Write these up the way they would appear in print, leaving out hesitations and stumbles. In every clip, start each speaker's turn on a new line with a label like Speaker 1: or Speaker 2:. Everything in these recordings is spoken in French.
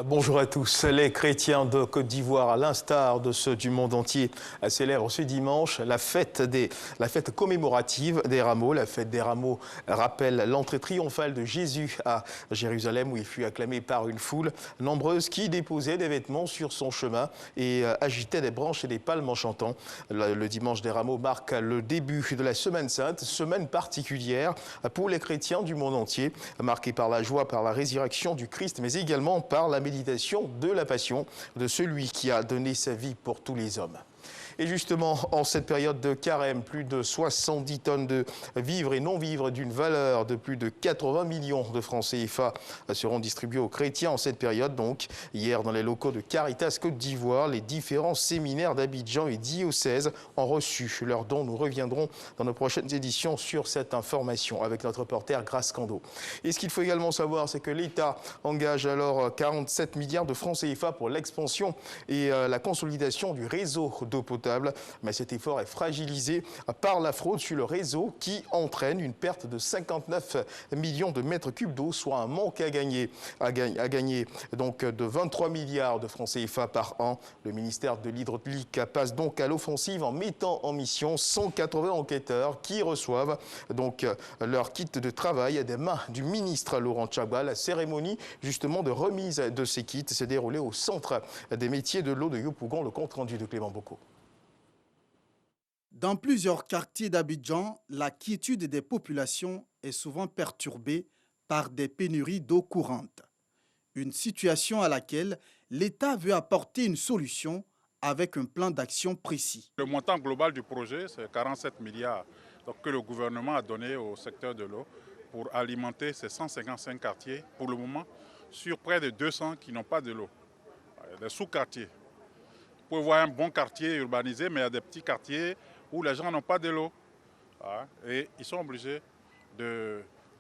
Speaker 1: Bonjour à tous. Les chrétiens de Côte d'Ivoire, à l'instar de ceux du monde entier, célèbrent ce dimanche la fête commémorative des Rameaux. La fête des Rameaux rappelle l'entrée triomphale de Jésus à Jérusalem, où il fut acclamé par une foule nombreuse qui déposait des vêtements sur son chemin et agitait des branches et des palmes en chantant. Le dimanche des Rameaux marque le début de la Semaine Sainte, semaine particulière pour les chrétiens du monde entier, marquée par la joie, par la résurrection du Christ, mais également par la méditation de la passion de celui qui a donné sa vie pour tous les hommes. Et justement, en cette période de carême, plus de 70 tonnes de vivres et non-vivres d'une valeur de plus de 80 millions de francs CFA seront distribués aux chrétiens en cette période. Donc, hier, dans les locaux de Caritas Côte d'Ivoire, les différents séminaires d'Abidjan et diocèses ont reçu leurs dons. Nous reviendrons dans nos prochaines éditions sur cette information avec notre reporter Grace Cando. Et ce qu'il faut également savoir, c'est que l'État engage alors 47 milliards de francs CFA pour l'expansion et la consolidation du réseau d'eau potable. Mais cet effort est fragilisé par la fraude sur le réseau qui entraîne une perte de 59 millions de mètres cubes d'eau, soit un manque à gagner donc de 23 milliards de francs CFA par an. Le ministère de l'Hydraulique passe donc à l'offensive en mettant en mission 180 enquêteurs qui reçoivent donc leur kit de travail des mains du ministre Laurent Gbagba. La cérémonie justement de remise de ces kits s'est déroulée au centre des métiers de l'eau de Yopougon. Le compte rendu de Clément Bocco.
Speaker 2: Dans plusieurs quartiers d'Abidjan, la quiétude des populations est souvent perturbée par des pénuries d'eau courante. Une situation à laquelle l'État veut apporter une solution avec un plan d'action précis.
Speaker 3: Le montant global du projet, c'est 47 milliards que le gouvernement a donné au secteur de l'eau pour alimenter ces 155 quartiers, pour le moment, sur près de 200 qui n'ont pas de l'eau, des sous-quartiers. Vous pouvez voir un bon quartier urbanisé, mais il y a des petits quartiers où les gens n'ont pas de l'eau. Et ils sont obligés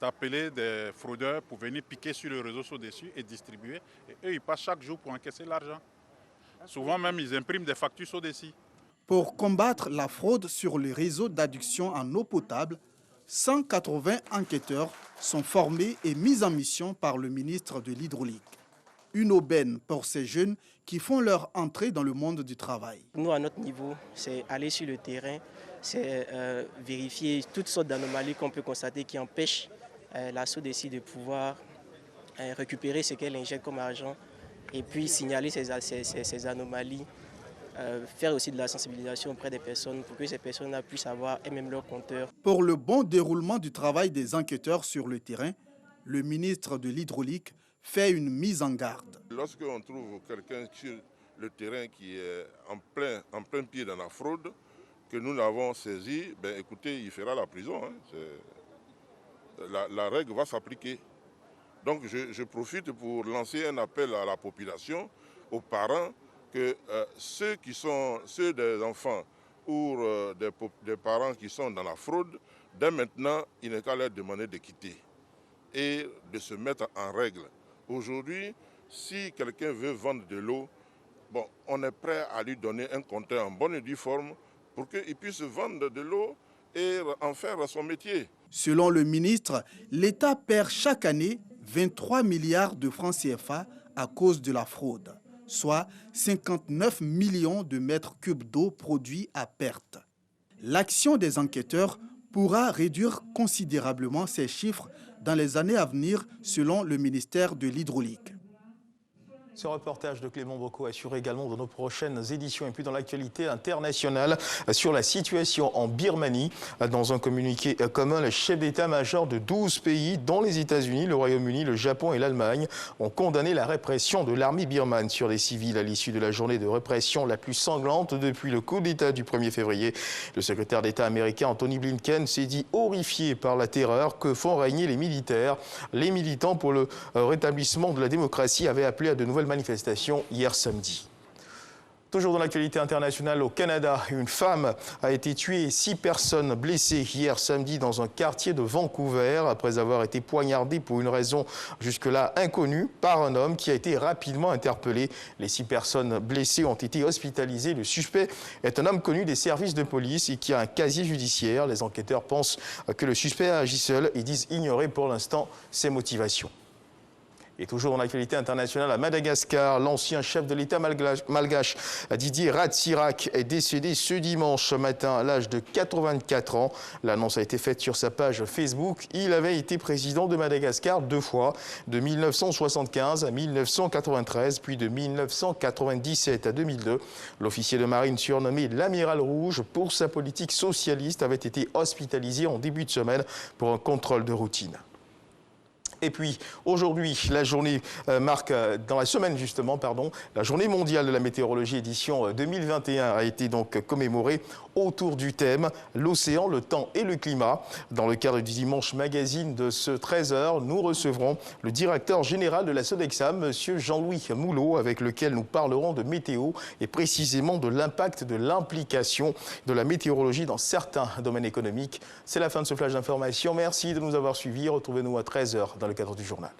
Speaker 3: d'appeler des fraudeurs pour venir piquer sur le réseau dessus et distribuer. Et eux, ils passent chaque jour pour encaisser l'argent. Souvent même, ils impriment des factures SODECI.
Speaker 2: Pour combattre la fraude sur les réseaux d'adduction en eau potable, 180 enquêteurs sont formés et mis en mission par le ministre de l'Hydraulique. Une aubaine pour ces jeunes qui font leur entrée dans le monde du travail.
Speaker 4: Nous, à notre niveau, c'est aller sur le terrain, c'est vérifier toutes sortes d'anomalies qu'on peut constater qui empêchent la SODECI de pouvoir récupérer ce qu'elle injecte comme argent et puis signaler ces anomalies, faire aussi de la sensibilisation auprès des personnes pour que ces personnes puissent avoir elles-mêmes leur compteur.
Speaker 2: Pour le bon déroulement du travail des enquêteurs sur le terrain, le ministre de l'Hydraulique fait une mise en garde.
Speaker 5: Lorsqu'on trouve quelqu'un sur le terrain qui est en plein pied dans la fraude, que nous l'avons saisi, écoutez, il fera la prison. La règle va s'appliquer. Donc je profite pour lancer un appel à la population, aux parents, que ceux des enfants ou des parents qui sont dans la fraude, dès maintenant, il n'est qu'à leur demander de quitter et de se mettre en règle. Aujourd'hui, si quelqu'un veut vendre de l'eau, on est prêt à lui donner un compteur en bonne et due forme pour qu'il puisse vendre de l'eau et en faire son métier.
Speaker 2: Selon le ministre, l'État perd chaque année 23 milliards de francs CFA à cause de la fraude, soit 59 millions de mètres cubes d'eau produits à perte. L'action des enquêteurs pourra réduire considérablement ces chiffres dans les années à venir, selon le ministère de l'Hydraulique.
Speaker 1: Ce reportage de Clément Bocco assure également dans nos prochaines éditions et puis dans l'actualité internationale sur la situation en Birmanie. Dans un communiqué commun, les chefs d'état-major de 12 pays, dont les États-Unis, le Royaume-Uni, le Japon et l'Allemagne, ont condamné la répression de l'armée birmane sur les civils à l'issue de la journée de répression la plus sanglante depuis le coup d'État du 1er février. Le secrétaire d'État américain Anthony Blinken s'est dit horrifié par la terreur que font régner les militaires. Les militants pour le rétablissement de la démocratie avaient appelé à de nouvelles manifestations hier samedi. Toujours dans l'actualité internationale, au Canada, une femme a été tuée et 6 personnes blessées hier samedi dans un quartier de Vancouver après avoir été poignardée pour une raison jusque-là inconnue par un homme qui a été rapidement interpellé. Les 6 personnes blessées ont été hospitalisées. Le suspect est un homme connu des services de police et qui a un casier judiciaire. Les enquêteurs pensent que le suspect a agi seul et disent ignorer pour l'instant ses motivations. Et toujours dans l'actualité internationale, à Madagascar, l'ancien chef de l'État malgache Didier Ratsiraka est décédé ce dimanche matin à l'âge de 84 ans. L'annonce a été faite sur sa page Facebook. Il avait été président de Madagascar 2 fois, de 1975 à 1993, puis de 1997 à 2002. L'officier de marine surnommé l'Amiral Rouge pour sa politique socialiste avait été hospitalisé en début de semaine pour un contrôle de routine. Et puis, aujourd'hui, la journée marque, dans la semaine justement, la journée mondiale de la météorologie édition 2021 a été donc commémorée autour du thème « L'océan, le temps et le climat ». Dans le cadre du Dimanche Magazine de ce 13h, nous recevrons le directeur général de la Sodexam, M. Jean-Louis Moulot, avec lequel nous parlerons de météo et précisément de l'impact de l'implication de la météorologie dans certains domaines économiques. C'est la fin de ce flash d'information. Merci de nous avoir suivis. Retrouvez-nous à 13h dans le cadre du journal.